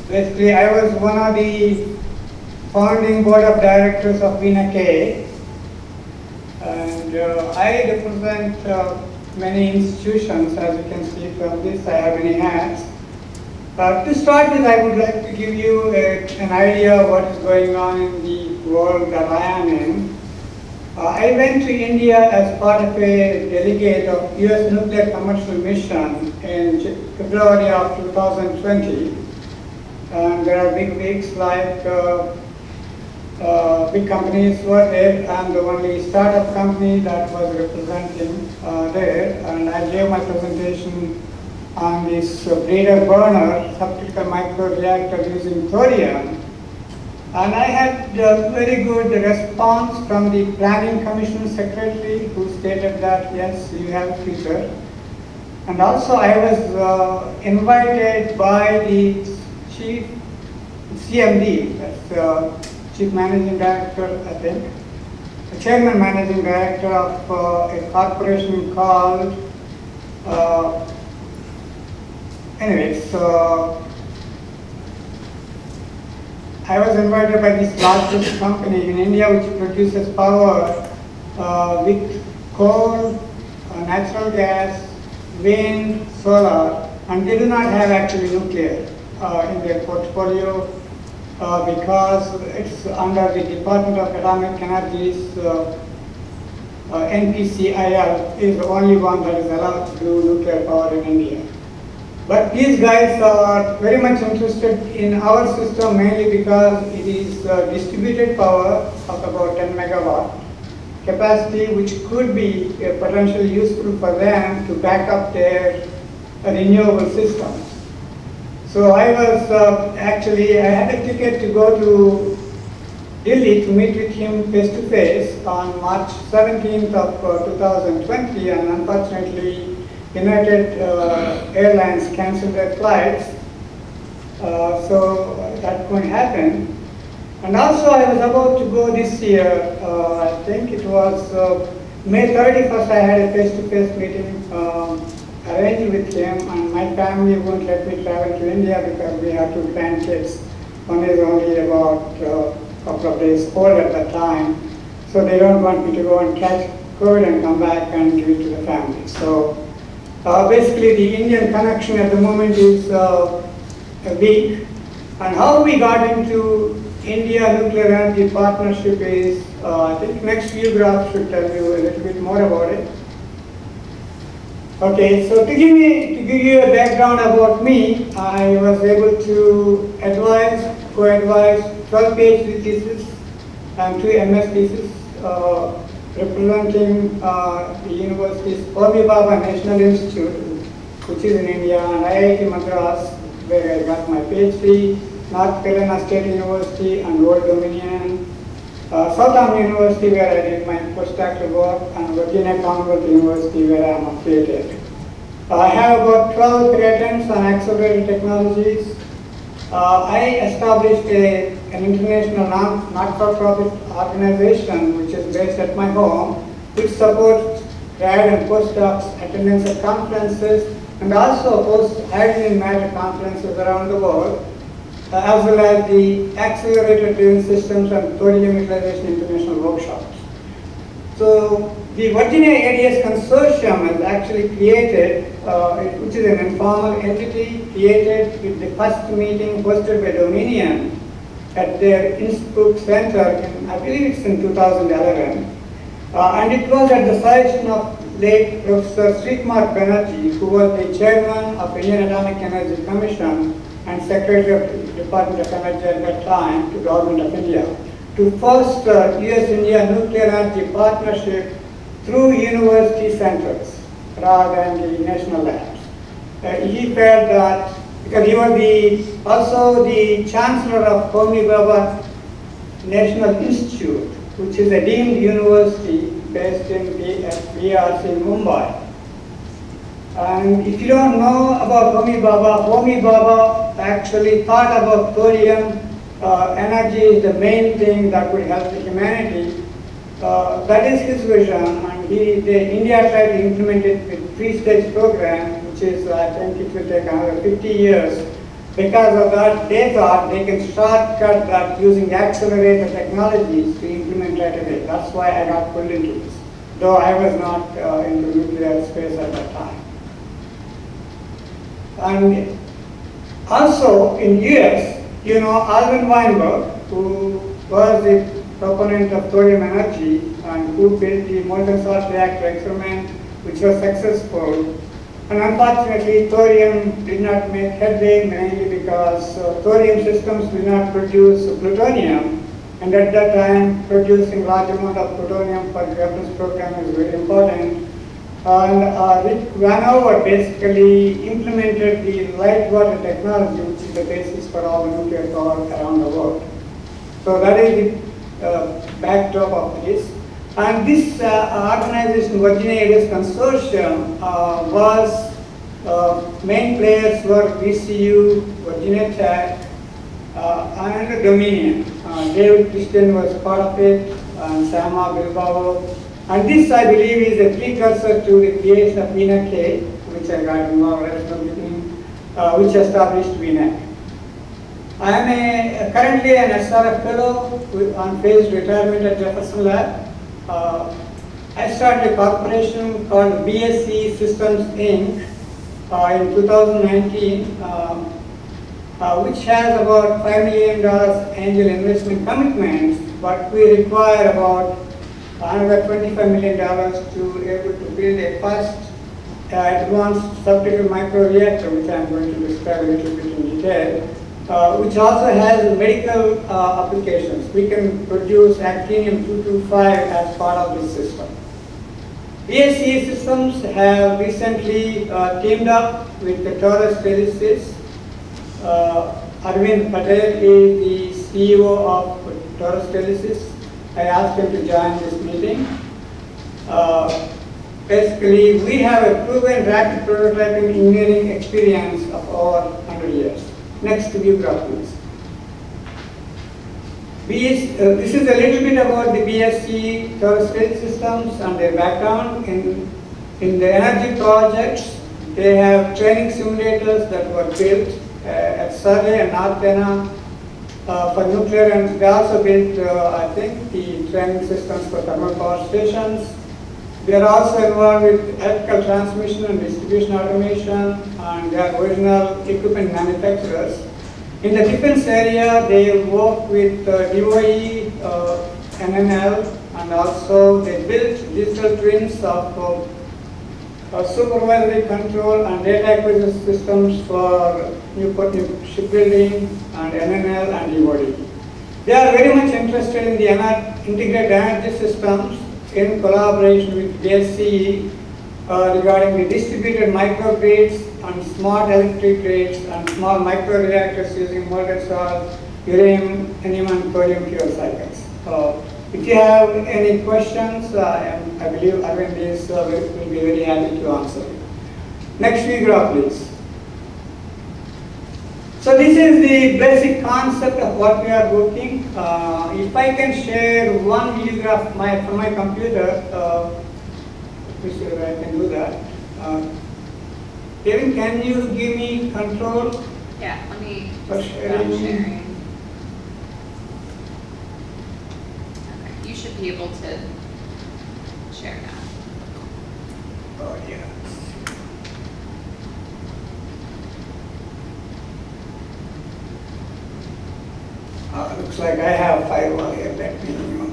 Basically, I was one of the founding board of directors of VNK, and I represent many institutions. As you can see from this, I have many hats. To start with, I would like to give you an idea of what is going on in the world that I am in. I went to India as part of a delegate of US Nuclear Commercial Mission in February of 2020. And there are big wigs like big companies were there. I'm the only startup company that was representing there. And I gave my presentation on this breeder burner subcritical microreactor using thorium. And I had a very good response from the Planning Commission Secretary, who stated that, yes, you have a future. And also I was invited by the Chief CMD, that's Chief Managing Director, I think, the Chairman Managing Director of a corporation called, I was invited by this largest company in India which produces power with coal, natural gas, wind, solar, and they do not have actually nuclear in their portfolio because it's under the Department of Atomic Energy's NPCIL is the only one that is allowed to do nuclear power in India. But these guys are very much interested in our system mainly because it is distributed power of about 10 megawatt capacity, which could be potentially useful for them to back up their renewable systems. So I was I had a ticket to go to Delhi to meet with him face to face on March 17th of 2020, and unfortunately United Airlines canceled their flights, so that couldn't happen. And also I was about to go this year, I think it was May 31st, I had a face-to-face meeting arranged with him, and my family won't let me travel to India because we have two grandkids. One is only about a couple of days old at that time, so they don't want me to go and catch COVID and come back and give it to the family. So basically, the Indian connection at the moment is weak. And how we got into India Nuclear Energy Partnership is, I think next few graphs should tell you a little bit more about it. Okay, so to give you a background about me, I was able to co-advise 12 PhD theses and 2 MS theses representing the university's Homi Bhabha National Institute, which is in India, and IIT Madras, where I got my PhD, North Carolina State University and Old Dominion, Southern University, where I did my postdoctoral work, and Virginia Commonwealth University, where I am affiliated. I have about 12 patents on accelerated technologies. I established an international not-for-profit organization which is based at my home, which supports grad and postdocs attendance at conferences and also hosts hydrogen matter conferences around the world, as well as the Accelerated Driven Systems and Thorium Utilization International Workshops. So the Virginia ADS Consortium is actually created, which is an informal entity created with the first meeting hosted by Dominion at their Institute Center in, I believe it's in 2011. And it was at the suggestion of late Professor Srikumar Banerjee, who was the chairman of Indian Atomic Energy Commission and Secretary of the Department of Energy at that time to Government of India, to foster US-India Nuclear Energy Partnership through university centers rather than the national labs. He felt that, because he was also the Chancellor of Homi Bhabha National Institute, which is a deemed university based in BRC in Mumbai. And if you don't know about Homi Bhabha actually thought about thorium energy is the main thing that would help humanity. That is his vision, and India tried to implement it with three-stage program, which is, I think it will take another 50 years Because of that, they thought they can shortcut that using accelerator technologies to implement right away. That's why I got pulled into this, though I was not into nuclear space at that time. And also in US, you know, Alvin Weinberg, who was the proponent of thorium energy and who built the molten salt reactor experiment, which was successful. And unfortunately, thorium did not make headway, mainly because thorium systems did not produce plutonium. And at that time, producing large amount of plutonium for the weapons program is very important. And Rick Vanover basically implemented the light water technology, which is the basis for all nuclear power around the world. So that is the backdrop of this. And this organization, Virginia Areas Consortium, was main players were VCU, Virginia Tech, and Dominion. David Christian was part of it, and Sama Bilbao. And this, I believe, is a precursor to the creation of VNEC, which I got involved right from the beginning, which established VNEC. I am currently an SRF fellow on phased retirement at Jefferson Lab. I started a corporation called BSC Systems Inc. In 2019, which has about $5 million angel investment commitments, but we require about another $25 million to be able to build a first advanced subcritical microreactor, which I am going to describe a little bit in detail, which also has medical applications. We can produce actinium-225 as part of this system. BSC Systems have recently teamed up with the Taurus Telesis. Arvind Patel is the CEO of Taurus Telesis. I asked him to join this meeting. Basically, we have a proven rapid prototyping engineering experience of over 100 years. Next view graph, please. This is a little bit about the BSC Taurus systems and their background. In the energy projects, they have training simulators that were built at Surrey and North Tena for nuclear, and they also built, I think, the training systems for thermal power stations. They are also involved with electrical transmission and distribution automation, and they are original equipment manufacturers. In the defense area, they work with DOE, NNL, and also they built digital twins of supervisory control and data acquisition systems for Newport shipbuilding and NNL and DOD. They are very much interested in the integrated energy systems in collaboration with BSCE regarding the distributed microgrids and smart electric grids and small microreactors using molten salt, uranium, and thorium fuel cycles. If you have any questions, I believe Arvind will be very happy to answer. Next view graph, please. So this is the basic concept of what we are working. If I can share one view graph from my computer, I can do that. Kevin, can you give me control? Yeah, let me for stop sharing? sharing. Okay, you should be able to share now. Oh, yeah. Looks like I have firewall here. Let me know.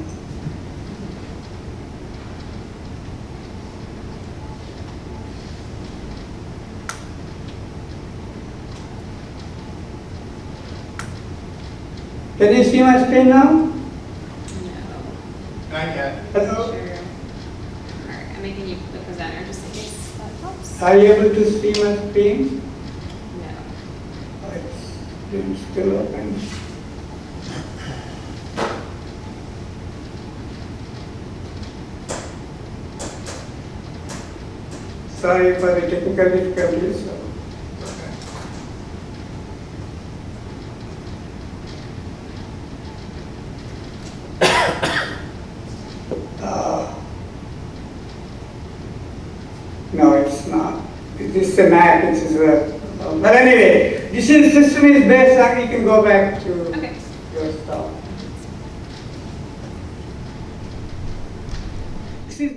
Can you see my screen now? No. I can. Hello? Sure. All right, I'm making you the presenter just in case that helps. Are you able to see my screen? No. It's still open. Sorry for the technical difficulties. No, it's not. This is a Mac, but anyway, This is system is based on, you can go back to Okay. your stuff. This is